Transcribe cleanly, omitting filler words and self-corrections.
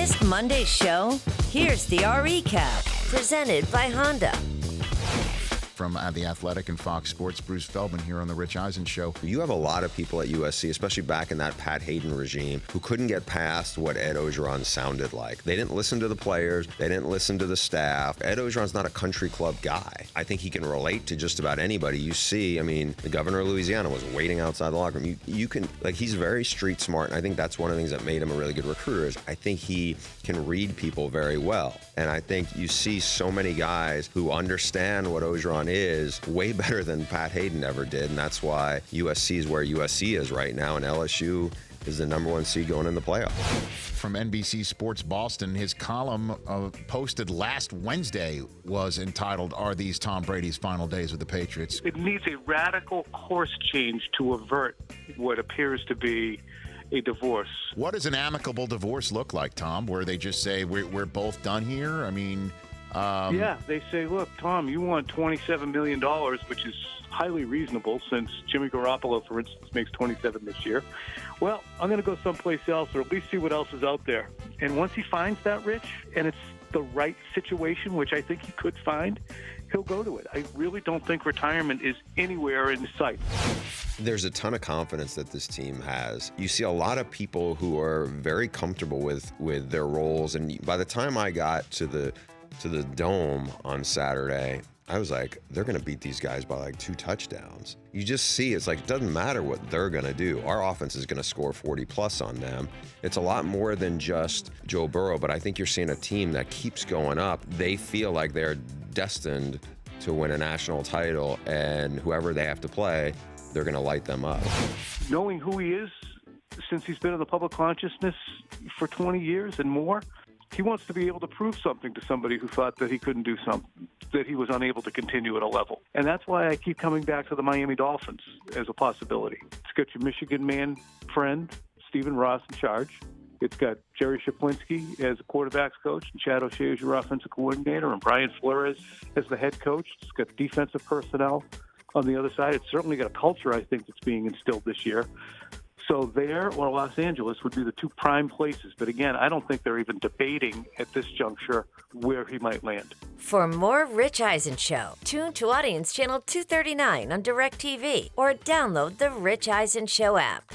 Missed Monday's show? Here's the recap, presented by Honda. From The Athletic and Fox Sports, Bruce Feldman here on The Rich Eisen Show. You have a lot of people at USC, especially back in that Pat Hayden regime, who couldn't get past what Ed Orgeron sounded like. They didn't listen to the players. They didn't listen to the staff. Ed Orgeron's not a country club guy. I think he can relate to just about anybody. You see, I mean, the governor of Louisiana was waiting outside the locker room. You can, like, he's very street smart, and I think that's one of the things that made him a really good recruiter is I think he can read people very well. And I think you see so many guys who understand what Orgeron is way better than Pat Hayden ever did, and that's why USC is where USC is right now, and LSU is the #1 seed going in the playoff. From NBC Sports Boston, his column posted last Wednesday was entitled, "Are These Tom Brady's Final Days with the Patriots?" It needs a radical course change to avert what appears to be a divorce. What does an amicable divorce look like, Tom, where they just say, we're both done here? I mean... yeah, they say, look, Tom, you want $27 million, which is highly reasonable since Jimmy Garoppolo, for instance, makes $27 this year. Well, I'm going to go someplace else or at least see what else is out there. And once he finds that, Rich, and it's the right situation, which I think he could find, he'll go to it. I really don't think retirement is anywhere in sight. There's a ton of confidence that this team has. You see a lot of people who are very comfortable with their roles, and by the time I got to the Dome on Saturday, I was like, they're going to beat these guys by like 2 touchdowns. You just see, it's like, it doesn't matter what they're going to do. Our offense is going to score 40+ on them. It's a lot more than just Joe Burrow, but I think you're seeing a team that keeps going up. They feel like they're destined to win a national title, and whoever they have to play, they're going to light them up. Knowing who he is, since he's been in the public consciousness for 20 years and more, he wants to be able to prove something to somebody who thought that he couldn't do something, that he was unable to continue at a level. And that's why I keep coming back to the Miami Dolphins as a possibility. It's got your Michigan man friend, Stephen Ross, in charge. It's got Jerry Shaplinski as a quarterback's coach, and Chad O'Shea as your offensive coordinator, and Brian Flores as the head coach. It's got defensive personnel on the other side. It's certainly got a culture, I think, that's being instilled this year. So there or Los Angeles would be the 2 prime places. But again, I don't think they're even debating at this juncture where he might land. For more Rich Eisen Show, tune to Audience Channel 239 on DirecTV or download the Rich Eisen Show app.